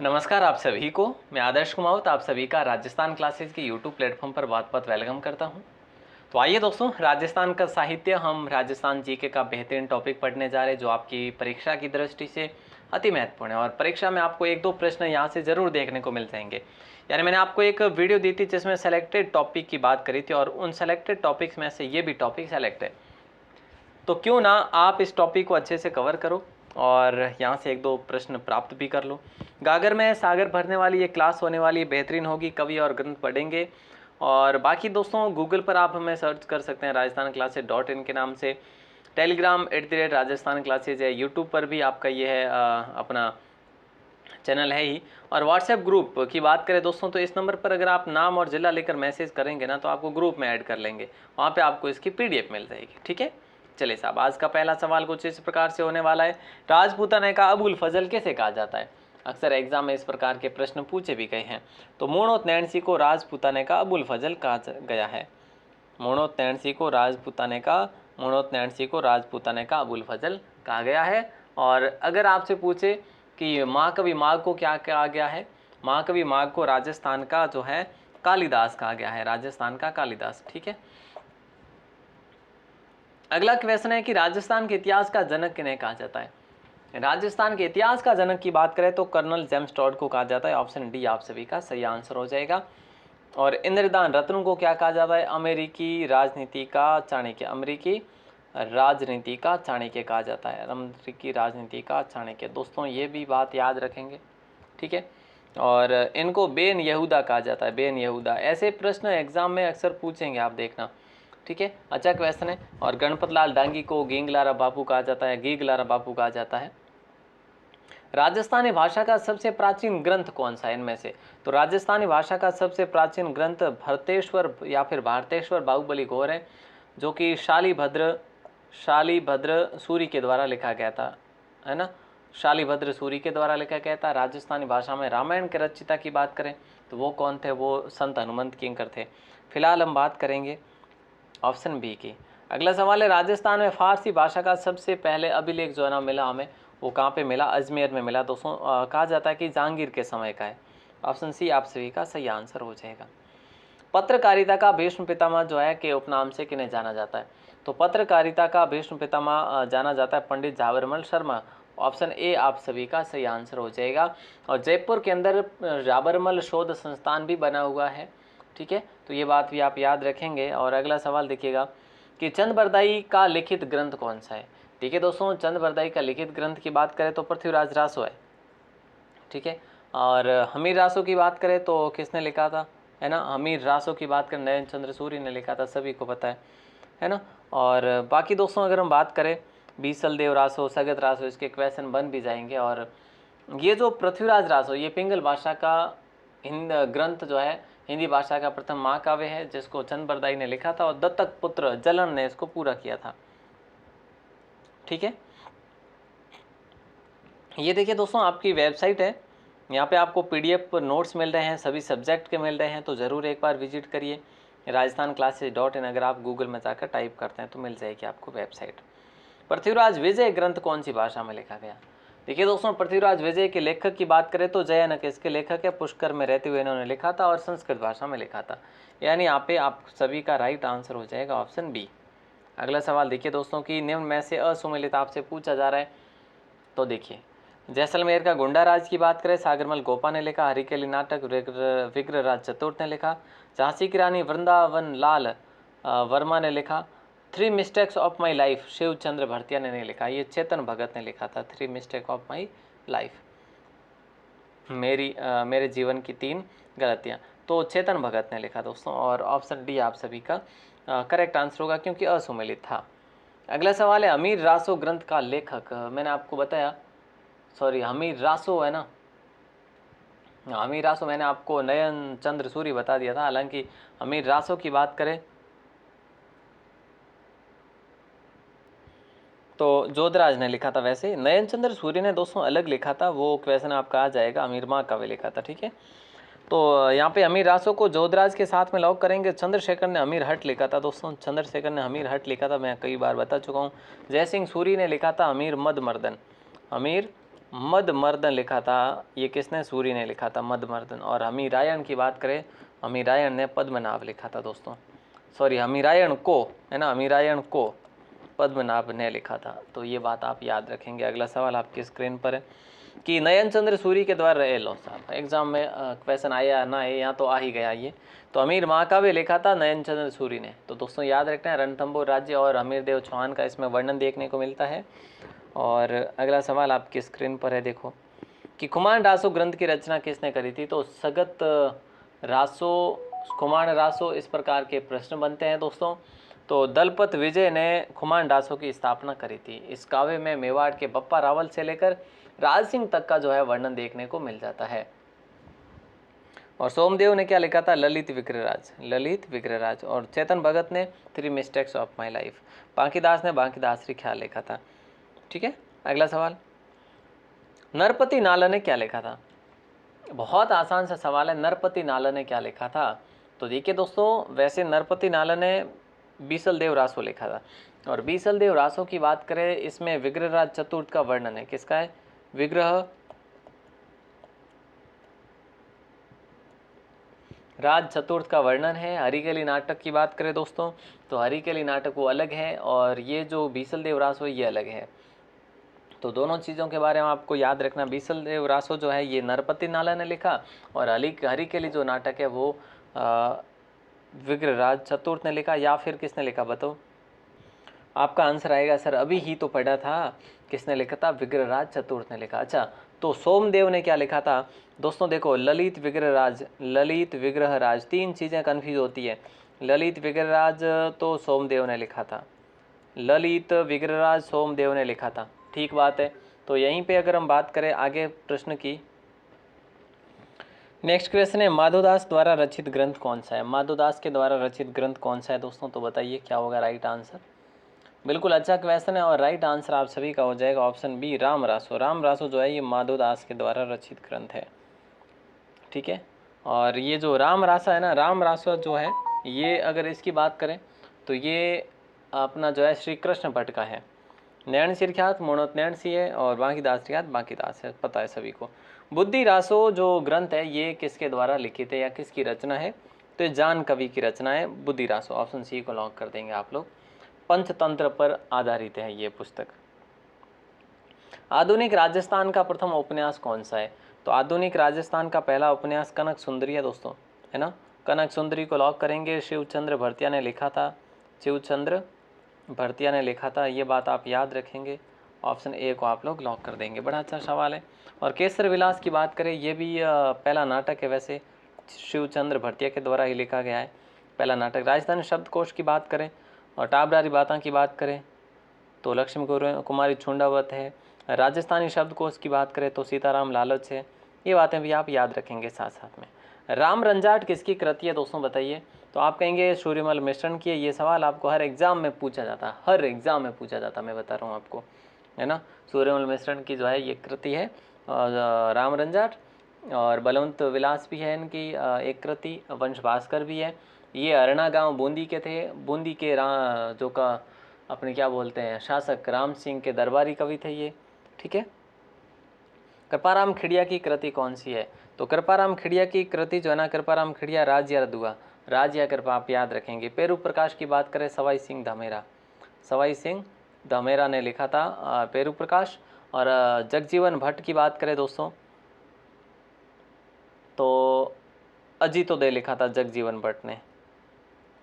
नमस्कार आप सभी को। मैं आदर्श कुमावत आप सभी का राजस्थान क्लासेस के यूट्यूब प्लेटफॉर्म पर बहुत बहुत वेलकम करता हूं। तो आइए दोस्तों, राजस्थान का साहित्य, हम राजस्थान जीके का बेहतरीन टॉपिक पढ़ने जा रहे हैं जो आपकी परीक्षा की दृष्टि से अति महत्वपूर्ण है। और परीक्षा में आपको एक दो प्रश्न यहाँ से ज़रूर देखने को मिल जाएंगे। यानी मैंने आपको एक वीडियो दी थी जिसमें सेलेक्टेड टॉपिक की बात करी थी और उन सेलेक्टेड टॉपिक्स में से ये भी टॉपिक सेलेक्ट है। तो क्यों ना आप इस टॉपिक को अच्छे से कवर करो और यहाँ से एक दो प्रश्न प्राप्त भी कर लो। गागर में सागर भरने वाली ये क्लास होने वाली बेहतरीन होगी, कवि और ग्रंथ पढ़ेंगे। और बाकी दोस्तों गूगल पर आप हमें सर्च कर सकते हैं rajasthanclasses.in के नाम से। टेलीग्राम @राजस्थान क्लासेज है। यूट्यूब पर भी आपका ये है अपना चैनल है ही। और व्हाट्सएप ग्रुप की बात करें दोस्तों, तो इस नंबर पर अगर आप नाम और ज़िला लेकर मैसेज करेंगे ना तो आपको ग्रुप में ऐड कर लेंगे, वहाँ पे आपको इसकी PDF मिल जाएगी। ठीक है, चलिए साहब, आज का पहला सवाल कुछ इस प्रकार से होने वाला है। राजपूताना का अबुल फजल कैसे कहा जाता है? अक्सर एग्जाम में इस प्रकार के प्रश्न पूछे भी गए हैं। तो मोणोत नैणसी को राजपूताना का अबुल फजल कहा गया है। मोणोत नैणसी को राजपूताना का अबुल फजल कहा गया है। और अगर आपसे पूछे कि महाकवि माघ को क्या कहा गया है? महाकवि माघ को राजस्थान का जो है कालिदास कहा गया है, राजस्थान का कालिदास। ठीक है, अगला क्वेश्चन है कि राजस्थान के इतिहास का जनक किन्हें कहा जाता है? राजस्थान के इतिहास का जनक की बात करें तो कर्नल जेम्स टॉड को कहा जाता है। ऑप्शन डी आप सभी का सही आंसर हो जाएगा। और इंद्रदान रत्न को क्या कहा जाता है? अमेरिकी राजनीति का चाणक्य, अमेरिकी राजनीति का चाणक्य कहा जाता है, अमेरिकी राजनीति का चाणक्य। दोस्तों ये भी बात याद रखेंगे, ठीक है। और इनको बेन यहूदा कहा जाता है, बेन यहूदा। ऐसे प्रश्न एग्जाम में अक्सर पूछेंगे, आप देखना, ठीक है। अच्छा क्वेश्चन है। और गणपत लाल डांगी को गींगलारा बापू कहा जाता है, गीगलारा बापू कहा जाता है। राजस्थानी भाषा का सबसे प्राचीन ग्रंथ कौन सा है इनमें से? तो राजस्थानी भाषा का सबसे प्राचीन ग्रंथ भरतेश्वर या फिर भारतेश्वर बाहुबली घोर है, जो कि शालीभद्र सूरी के द्वारा लिखा गया था, है ना। शालीभद्र सूरी के द्वारा लिखा गया था। राजस्थानी भाषा में रामायण के रचयिता की बात करें तो वो कौन थे? वो संत हनुमंत किंकर थे। फिलहाल हम बात करेंगे ऑप्शन बी की। अगला सवाल है, राजस्थान में फारसी भाषा का सबसे पहले अभिलेख जो है ना मिला हमें, वो कहाँ पे मिला? अजमेर में मिला। दोस्तों कहा जाता है कि जहांगीर के समय का है। ऑप्शन सी आप सभी का सही आंसर हो जाएगा। पत्रकारिता का भीष्म पितामह जो है के उपनाम से किन्हें जाना जाता है? तो पत्रकारिता का भीष्म पितामह जाना जाता है पंडित झाबरमल शर्मा। ऑप्शन ए आप सभी का सही आंसर हो जाएगा। और जयपुर के अंदर झाबरमल शोध संस्थान भी बना हुआ है, ठीक है, तो ये बात भी आप याद रखेंगे। और अगला सवाल देखिएगा कि चंद बरदाई का लिखित ग्रंथ कौन सा है? ठीक है दोस्तों, चंद बरदाई का लिखित ग्रंथ की बात करें तो पृथ्वीराज रासो है, ठीक है। और हमीर रासो की बात करें तो किसने लिखा था, है ना? हमीर रासो की बात करें नयन चंद्र सूरी ने लिखा था, सभी को पता है ना। और बाकी दोस्तों अगर हम बात करें बीसल देव रासो, सगत रासो, इसके क्वेश्चन बन भी जाएंगे। और ये जो पृथ्वीराज रासो, ये पिंगल भाषा का ग्रंथ जो है, हिंदी भाषा का प्रथम महाकाव्य है, जिसको चंद बरदाई ने लिखा था और दत्तक पुत्र जलन ने इसको पूरा किया था, ठीक है। ये देखिए दोस्तों, आपकी वेबसाइट है, यहाँ पे आपको PDF नोट्स मिल रहे हैं, सभी सब्जेक्ट के मिल रहे हैं, तो ज़रूर एक बार विजिट करिए rajasthanclasses.in। अगर आप गूगल में जाकर टाइप करते हैं तो मिल जाएगी आपको वेबसाइट। पृथ्वीराज विजय ग्रंथ कौन सी भाषा में लिखा गया? देखिए दोस्तों, पृथ्वीराज विजय के लेखक की बात करें तो जयानक इसके लेखक है, पुष्कर में रहते हुए इन्होंने लिखा था और संस्कृत भाषा में लिखा था। यानी यहाँ पे आप सभी का राइट आंसर हो जाएगा ऑप्शन बी। अगला सवाल देखिए दोस्तों कि निम्न में से असुमेलित आपसे पूछा जा रहा है, तो देखिए जैसलमेर का गुंडा राज की बात करें, सागरमल गोपा ने लिखा। हरिकेली नाटक विग्रहराज चतुर्थ ने लिखा। झांसी की रानी वृंदावन लाल वर्मा ने लिखा। 3 mistakes of my life Shiv Chandra Bharatiya ने नहीं लिखा, ये चेतन भगत ने लिखा था। 3 मिस्टेक ऑफ माई लाइफ, मेरे जीवन की 3 गलतियाँ, तो चेतन भगत ने लिखा दोस्तों। और ऑप्शन डी आप सभी का करेक्ट आंसर होगा क्योंकि असुमेलित था। अगला सवाल है, हमीर रासो ग्रंथ का लेखक, मैंने आपको बताया, सॉरी हमीर रासो है ना, हमीर रासो मैंने आपको नयन चंद्र सूरी बता दिया था। हालांकि हमीर रासो की बात करें तो जोधराज ने लिखा था। वैसे नयन चंद्र सूरी ने दोस्तों अलग लिखा था, वो क्वेश्चन आपका आ जाएगा। अमीर माँ का भी लिखा था, ठीक है। तो यहाँ पे अमीर रासो को जोधराज के साथ में लॉक करेंगे। चंद्रशेखर ने अमीर हट लिखा था दोस्तों, चंद्रशेखर ने अमीर हट लिखा था, मैं कई बार बता चुका हूँ। जयसिंह सूरी ने लिखा था अमीर मद मर्दन, अमीर मदमर्दन लिखा था, ये किसने? सूरी ने लिखा था मदमर्दन। और अमीरायण की बात करें, अमीरायण ने पद्मनाभ लिखा था दोस्तों, सॉरी अमीरायण को, है ना, अमीरायण को पद्मनाभ ने लिखा था। तो ये बात आप याद रखेंगे। अगला सवाल आपकी स्क्रीन पर है कि नयन चंद्र सूरी के द्वारा लो साहब, एग्जाम में क्वेश्चन आया ना आए, यहाँ तो आ ही गया ये। तो अमीर महाकाव्य लिखा था नयन चंद्र सूरी ने। तो दोस्तों याद रखना है, रणथंभौर राज्य और अमीर देव चौहान का इसमें वर्णन देखने को मिलता है। और अगला सवाल आपकी स्क्रीन पर है, देखो कि कुमार रासो ग्रंथ की रचना किसने करी थी? तो सगत रासो, कुमार रासो, इस प्रकार के प्रश्न बनते हैं दोस्तों। तो दलपत विजय ने खुमान डासो की स्थापना करी थी। इस काव्य में मेवाड़ के बप्पा रावल से लेकर राज सिंह तक का जो है वर्णन देखने को मिल जाता है। और सोमदेव ने क्या लिखा था? ललित विग्रहराज, ललित विग्रहराज। और चेतन भगत ने 3 mistakes of my life. Bankidas ने बांकीदासरी ख्याल लिखा था। ठीक है, अगला सवाल, नरपति नाला ने क्या लिखा था? बहुत आसान सा सवाल है, नरपति नाला ने क्या लिखा था? तो देखिए दोस्तों, वैसे नरपति नाला ने बीसल देव रासो लिखा था। और बीसल देव रासो की बात करें, इसमें विग्रहराज चतुर्थ का वर्णन है। किसका है? विग्रह राज चतुर्थ का वर्णन है। हरिकेली नाटक की बात करें दोस्तों, तो हरिकेली नाटक वो अलग है और ये जो बीसल देव रासो ये अलग है। तो दोनों चीज़ों के बारे में आपको याद रखना। बीसल देव रासो जो है ये नरपति नाला ने लिखा, और हरिकेली जो नाटक है वो विग्रहराज चतुर्थ ने लिखा। या फिर किसने लिखा बताओ? आपका आंसर आएगा सर अभी ही तो पढ़ा था, किसने लिखा था? विग्रहराज चतुर्थ ने लिखा। अच्छा, तो सोमदेव ने क्या लिखा था? दोस्तों देखो, ललित विग्रहराज, ललित विग्रहराज, 3 चीज़ें कन्फ्यूज होती है। ललित विग्रहराज तो सोमदेव ने लिखा था, ललित विग्रहराज सोमदेव ने लिखा था, ठीक बात है। तो यहीं पे अगर हम बात करें आगे प्रश्न की, नेक्स्ट क्वेश्चन है, माधोदास द्वारा रचित ग्रंथ कौन सा है? माधोदास के द्वारा रचित ग्रंथ कौन सा है दोस्तों? तो बताइए क्या होगा राइट आंसर। बिल्कुल अच्छा क्वेश्चन है, और राइट आंसर आप सभी का हो जाएगा ऑप्शन बी, राम रासो। राम रासो जो है ये माधोदास के द्वारा रचित ग्रंथ है। ठीक है, और ये जो राम रासा है ना, राम रासा जो है ये अगर इसकी बात करें तो ये अपना जो है श्री कृष्ण भट्ट का है। नैण सिरख्यात मोणोत्नैण सी है, और बांकीदास ख्यात बांकीदास है, पता है सभी को। बुद्धि रासो जो ग्रंथ है ये किसके द्वारा लिखित है या किसकी रचना है? तो ये जान कवि की रचना है बुद्धि रासो। ऑप्शन सी को लॉक कर देंगे आप लोग। पंचतंत्र पर आधारित है ये पुस्तक। आधुनिक राजस्थान का प्रथम उपन्यास कौन सा है? तो आधुनिक राजस्थान का पहला उपन्यास कनक सुंदरी है दोस्तों, है ना। कनक सुंदरी को लॉक करेंगे। शिवचंद्र भरतिया ने लिखा था, शिवचंद्र भरतिया ने लिखा था, ये बात आप याद रखेंगे। ऑप्शन ए को आप लोग लॉक कर देंगे। बड़ा अच्छा सवाल है। और केसर विलास की बात करें, ये भी पहला नाटक है, वैसे शिवचंद्र भरतिया के द्वारा ही लिखा गया है, पहला नाटक। राजस्थानी शब्दकोश की बात करें और टाबरारी बाता की बात करें तो लक्ष्मी कुमारी छुंडावत है। राजस्थानी शब्दकोश की बात करें तो सीताराम लालच है। ये बातें भी आप याद रखेंगे साथ साथ में। राम रंजाट किसकी कृति है दोस्तों बताइए? तो आप कहेंगे सूर्यमल मिश्रण की है। ये सवाल आपको हर एग्जाम में पूछा जाता है, हर एग्जाम में पूछा जाता है, मैं बता रहा हूँ आपको, है ना। सूर्यमल मिश्रण की जो है ये कृति है और राम रंजाट। और बलवंत विलास भी है इनकी एक कृति, वंश भास्कर भी है। ये अरना गांव बूंदी के थे, बूंदी के जो का अपने क्या बोलते हैं शासक राम सिंह के दरबारी कवि थे ये। ठीक है, कृपाराम खिड़िया की कृति कौन सी है? तो कृपाराम खिड़िया की कृति जो है ना, कृपाराम खिड़िया राज या दुआ, राज या कृपा आप याद रखेंगे। पेरू प्रकाश की बात करें, सवाई सिंह धमेरा, सवाई सिंह धमेरा ने लिखा था पेरू प्रकाश। और जगजीवन भट्ट की बात करें दोस्तों तो अजितोदय लिखा था जगजीवन भट्ट ने,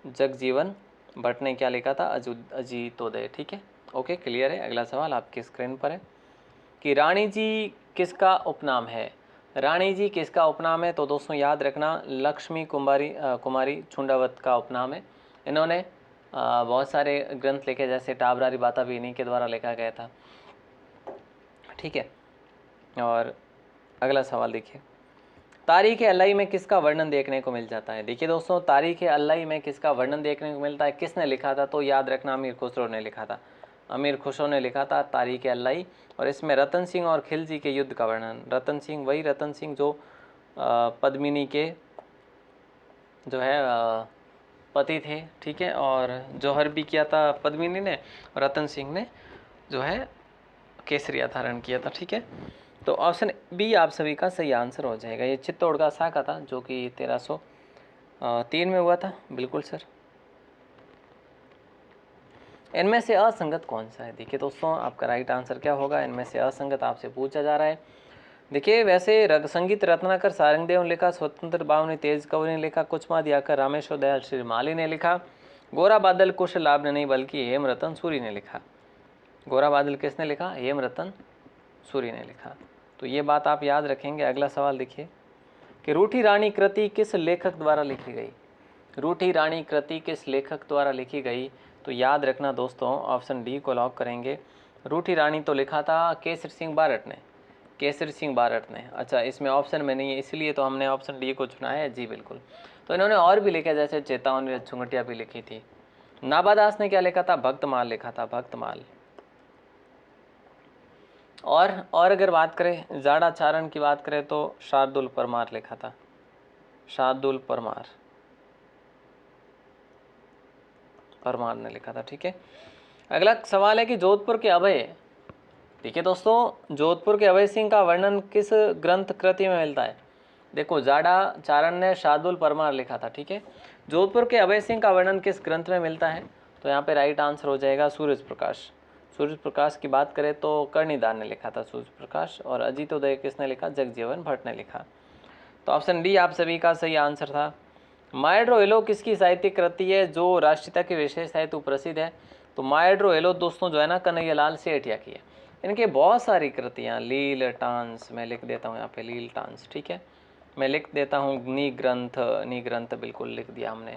जगजीवन भट्ट ने क्या लिखा था? अजितोदय। ठीक है, ओके क्लियर है। अगला सवाल आपकी स्क्रीन पर है कि रानी जी किसका उपनाम है? रानी जी किसका उपनाम है? तो दोस्तों याद रखना, लक्ष्मी कुमारी छुंडावत का उपनाम है। इन्होंने बहुत सारे ग्रंथ लिखे, जैसे टाबरारी बाता भी इन्हीं के द्वारा लिखा गया था। ठीक है, और अगला सवाल देखिए, तारीख अल्लाई में किसका वर्णन देखने को मिल जाता है? देखिए दोस्तों, तारीख अल्लाई में किसका वर्णन देखने को मिलता है, किसने लिखा था? तो याद रखना, अमीर खुसरो ने लिखा था, अमीर खुसरो ने लिखा था तारीख अल्लाई। और इसमें रतन सिंह और खिलजी के युद्ध का वर्णन, रतन सिंह वही रतन सिंह जो पद्मिनी के जो है पति थे। ठीक है, और जौहर भी किया था पद्मिनी ने, रतन सिंह ने जो है केसरिया धारण किया था। ठीक है, तो ऑप्शन बी आप सभी का सही आंसर हो जाएगा। ये चित्तौड़ का साका था जो कि 1303 में हुआ था। बिल्कुल सर। इनमें से असंगत कौन सा है? देखिए दोस्तों, आपका राइट आंसर क्या होगा? इनमें से असंगत आपसे पूछा जा रहा है। देखिए, वैसे संगीत रत्नाकर सारंगदेव ने लिखा, स्वतंत्र भाव ने तेज कवि ने लिखा, कुचमा दियाकर रामेश्वर दयाल श्रीमाली ने लिखा, गोरा बादल कुश लाभ ने नहीं बल्कि हेमरतन सूरी ने लिखा। गोरा बादल किसने लिखा? हेमरतन सूरी ने लिखा। तो ये बात आप याद रखेंगे। अगला सवाल देखिए कि रूठी रानी कृति किस लेखक द्वारा लिखी गई? रूठी रानी कृति किस लेखक द्वारा लिखी गई? तो याद रखना दोस्तों, ऑप्शन डी को लॉक करेंगे। रूठी रानी तो लिखा था केसरी सिंह बारट ने। केसरी सिंह बारट ने। अच्छा, इसमें ऑप्शन में नहीं है इसलिए तो हमने ऑप्शन डी को चुना है। जी बिल्कुल। तो इन्होंने और भी लिखे, जैसे चेतावनी चुंगटिया भी लिखी थी। नाबादास ने क्या लिखा था? भक्तमाल लिखा था, भक्तमाल। और अगर बात करें जाड़ाचारण की बात करें तो शार्दुल परमार लिखा था, शार्दुल परमार ने लिखा था। ठीक है। अगला सवाल है कि जोधपुर के अभय, देखिए दोस्तों, जोधपुर के अभय सिंह का वर्णन किस ग्रंथ कृति में मिलता है? देखो, जाड़ाचारण ने शार्दुल परमार लिखा था। ठीक है। जोधपुर के अभय सिंह का वर्णन किस ग्रंथ में मिलता है? तो यहाँ पे राइट आंसर हो जाएगा सूरज प्रकाश। सूरज प्रकाश की बात करें तो कर्णिदार ने लिखा था सूरज प्रकाश, और अजितोदय किसने लिखा? जगजीवन भट्ट ने लिखा। तो ऑप्शन डी आप सभी का सही आंसर था। माएड्रो एलो किसकी साहित्यिक कृति है जो राष्ट्रीयता के विशेष हेतु प्रसिद्ध है? तो माएड्रो एलो दोस्तों जो है ना, कन्हैयालाल सेठिया की है। इनके बहुत सारी कृतियाँ, लील टांस, मैं लिख देता हूँ यहाँ पे लील टांस। ठीक है, मैं लिख देता हूँ नी ग्रंथ बिल्कुल लिख दिया हमने।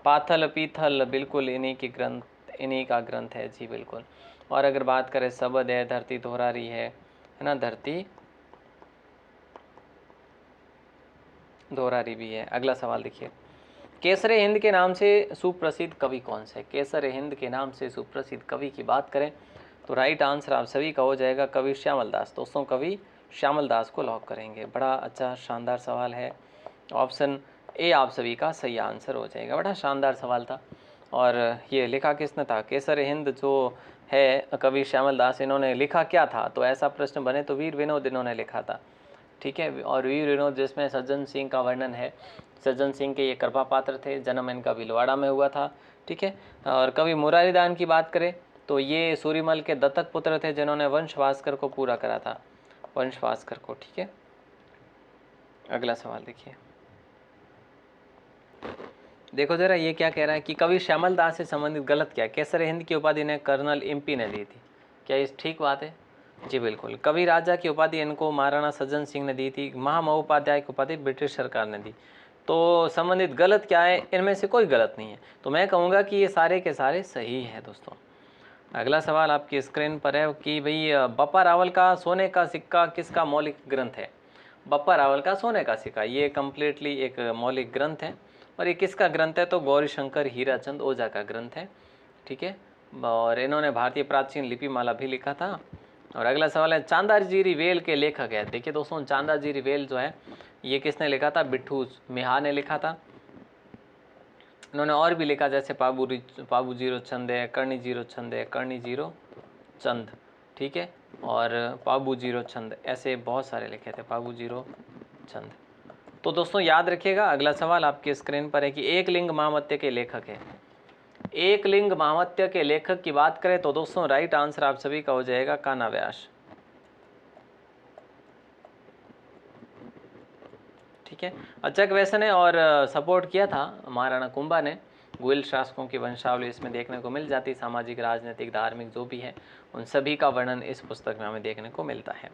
पाथल पीथल बिल्कुल इन्हीं का ग्रंथ है। जी बिल्कुल। और अगर बात करें शबद है, धरती दोहरारी है ना, धरती दोहरारी भी है। अगला सवाल देखिए, केसरे हिंद के नाम से सुप्रसिद्ध कवि कौन से? केसरे हिंद के नाम से सुप्रसिद्ध कवि की बात करें तो राइट आंसर आप सभी का हो जाएगा कवि श्यामल दास। दोस्तों, कवि श्यामल दास को लॉक करेंगे। बड़ा अच्छा शानदार सवाल है। ऑप्शन ए आप सभी का सही आंसर हो जाएगा। बड़ा शानदार सवाल था। और ये लिखा किसने था? केसर हिंद जो है कवि श्यामल दास, इन्होंने लिखा क्या था? तो ऐसा प्रश्न बने तो वीर विनोद इन्होंने लिखा था। ठीक है। और वीर विनोद जिसमें सज्जन सिंह का वर्णन है। सज्जन सिंह के ये कृपा पात्र थे, जन्म इनका भीलवाड़ा में हुआ था। ठीक है। और कवि मुरारीदान की बात करें तो ये सूरीमल के दत्तक पुत्र थे जिन्होंने वंश भास्कर को पूरा करा था, वंश भास्कर को। ठीक है। अगला सवाल देखिए, देखो जरा ये क्या कह रहा है कि कवि श्यामल दास से संबंधित गलत क्या है? केसर हिंद की उपाधि ने कर्नल एमपी ने दी थी। क्या ये ठीक बात है? जी बिल्कुल। कवि राजा की उपाधि इनको महाराणा सज्जन सिंह ने दी थी। महामहोपाध्याय की उपाधि ब्रिटिश सरकार ने दी। तो संबंधित गलत क्या है? इनमें से कोई गलत नहीं है। तो मैं कहूँगा कि ये सारे के सारे सही है दोस्तों। अगला सवाल आपकी स्क्रीन पर है कि भाई बप्पा रावल का सोने का सिक्का किसका मौलिक ग्रंथ है? बप्पा रावल का सोने का सिक्का ये कम्प्लीटली एक मौलिक ग्रंथ है। और ये किसका ग्रंथ है? तो गौरीशंकर हीराचंद ओझा का ग्रंथ है। ठीक है। और इन्होंने भारतीय प्राचीन लिपि माला भी लिखा था। और अगला सवाल है चांदाजीरी वेल के लेखक है। देखिए दोस्तों, चांदाजीरी वेल जो है ये किसने लिखा था? बिट्ठू मिहा ने लिखा था। इन्होंने और भी लिखा, जैसे पाबू जीरो चंद है, कर्णी जीरो चंद है, कर्णी जीरो चंद। ठीक है। और पाबू जीरो चंद, ऐसे बहुत सारे लिखे थे, पाबू जीरो चंद। तो दोस्तों याद रखिएगा, अगला सवाल आपकी स्क्रीन पर है कि एक लिंग महामत्य के लेखक है। एक लिंग महामत्य के लेखक की बात करें तो दोस्तों राइट आंसर आप सभी का हो जाएगा कान्हा व्यास। ठीक है। अचक वैसे ने और सपोर्ट किया था महाराणा कुंभा ने। गुइल शासकों की वंशावली इसमें देखने को मिल जाती, सामाजिक राजनीतिक धार्मिक जो भी है उन सभी का वर्णन इस पुस्तक में हमें देखने को मिलता है।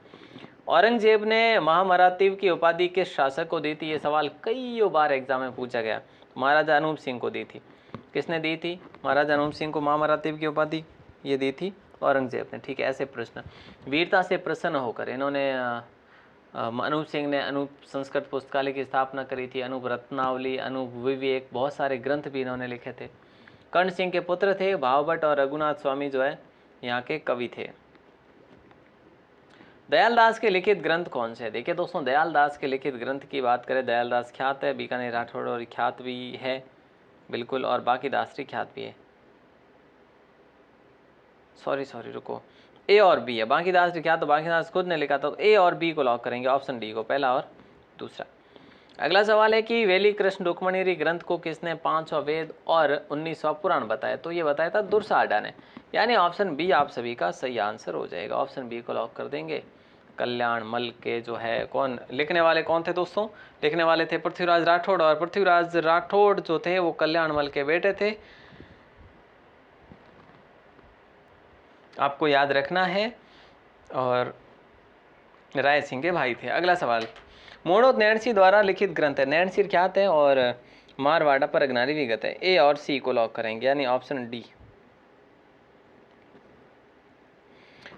औरंगजेब ने महामरातीव की उपाधि किस शासक को दी थी? ये सवाल कई बार एग्जाम में पूछा गया। महाराजा अनूप सिंह को दी थी। किसने दी थी? महाराजा अनूप सिंह को महामरातीव की उपाधि ये दी थी औरंगजेब ने। ठीक है। ऐसे प्रश्न वीरता से प्रसन्न होकर इन्होंने अनूप सिंह ने अनूप संस्कृत पुस्तकालय की स्थापना करी थी। अनूप रत्नावली, अनूप विवेक, बहुत सारे ग्रंथ भी इन्होंने लिखे थे। कर्ण सिंह के पुत्र थे। भावभट्ट और रघुनाथ स्वामी जो है यहाँ के कवि थे। दयालदास के लिखित ग्रंथ कौन से? देखिए दोस्तों, दयालदास के लिखित ग्रंथ की बात करें, दयालदास ख्यात है, बीकानेर राठौड़ और ख्यात भी है बिल्कुल, और बाकी दासरी ख्यात भी है। सॉरी रुको, ए और बी है, बांकीदास लिखा तो बांकीदास खुद ने लिखा तो ए और बी को लॉक करेंगे, ऑप्शन डी को, पहला और दूसरा। अगला सवाल है कि वेली कृष्ण रुक्मणीरी ग्रंथ को किसने 5वां वेद और 19वां पुराण बताया? तो ये बताया था दुर्साडा ने, यानी ऑप्शन बी आप सभी का सही आंसर हो जाएगा, ऑप्शन बी को लॉक कर देंगे। कल्याण मल के जो है कौन लिखने वाले कौन थे दोस्तों? लिखने वाले थे पृथ्वीराज राठौड़, और पृथ्वीराज राठौड़ जो थे वो कल्याण मल के बेटे थे, आपको याद रखना है, और राय सिंह के भाई थे। अगला सवाल, मोड़ोद नैणसी द्वारा लिखित ग्रंथ है, नैणसी ख्यात है और मारवाड़ा पर अग्नारी विगत है, ए और सी को लॉक करेंगे, यानी ऑप्शन डी।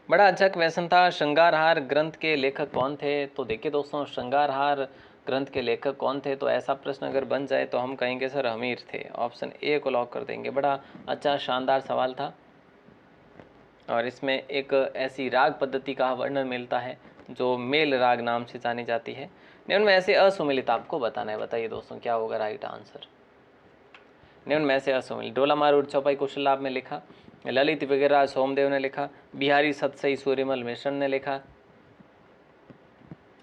बड़ा अचक व्यसन था श्रृंगारहार ग्रंथ के लेखक कौन थे? तो देखिए दोस्तों, श्रृंगारहार ग्रंथ के लेखक कौन थे, तो ऐसा प्रश्न अगर बन जाए तो हम कहेंगे सर हमीर थे, ऑप्शन ए को लॉक कर देंगे। बड़ा अच्छा शानदार सवाल था, और इसमें एक ऐसी राग पद्धति का वर्णन मिलता है जो मेल राग नाम से जानी जाती है। निम्न में से असुमिलित आपको बताना है, बताइए दोस्तों क्या होगा राइट आंसर? निम्न में से असुमिलित, डोला मारूर चौपाई कुशल में लिखा, ललित वगैरह सोमदेव ने लिखा, बिहारी सतसई सूर्यमल मिश्रण ने लिखा,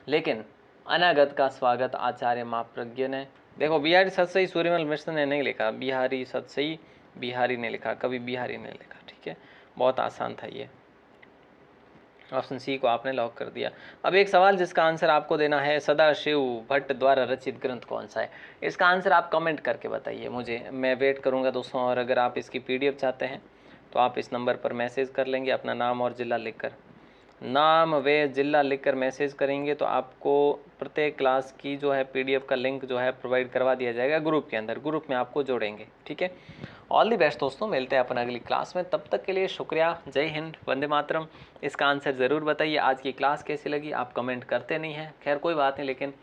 लेकिन अनागत का स्वागत आचार्य माप्रज्ञ ने, देखो बिहारी सतसई सूर्यमल मिश्रण ने नहीं लिखा, बिहारी सतसई बिहारी ने लिखा, कभी बिहारी ने लिखा, ठीक है, बहुत आसान था ये, ऑप्शन सी को आपने लॉक कर दिया। अब एक सवाल जिसका आंसर आपको देना है, सदाशिव भट्ट द्वारा रचित ग्रंथ कौन सा है? इसका आंसर आप कमेंट करके बताइए मुझे, मैं वेट करूंगा दोस्तों। और अगर आप इसकी पीडीएफ चाहते हैं तो आप इस नंबर पर मैसेज कर लेंगे, अपना नाम और ज़िला लिखकर, नाम व ज़िला लिखकर मैसेज करेंगे तो आपको प्रत्येक क्लास की जो है पीडीएफ का लिंक जो है प्रोवाइड करवा दिया जाएगा ग्रुप के अंदर, ग्रुप में आपको जोड़ेंगे, ठीक है। ऑल दी बेस्ट दोस्तों, मिलते हैं अपन अगली क्लास में, तब तक के लिए शुक्रिया, जय हिंद, वंदे मातरम। इसका आंसर ज़रूर बताइए, आज की क्लास कैसी लगी? आप कमेंट करते नहीं हैं, खैर कोई बात नहीं, लेकिन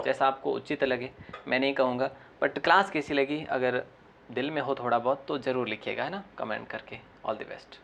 जैसा आपको उचित लगे, मैं नहीं कहूँगा, बट क्लास कैसी लगी अगर दिल में हो थोड़ा बहुत तो ज़रूर लिखिएगा, है ना, कमेंट करके। All the best.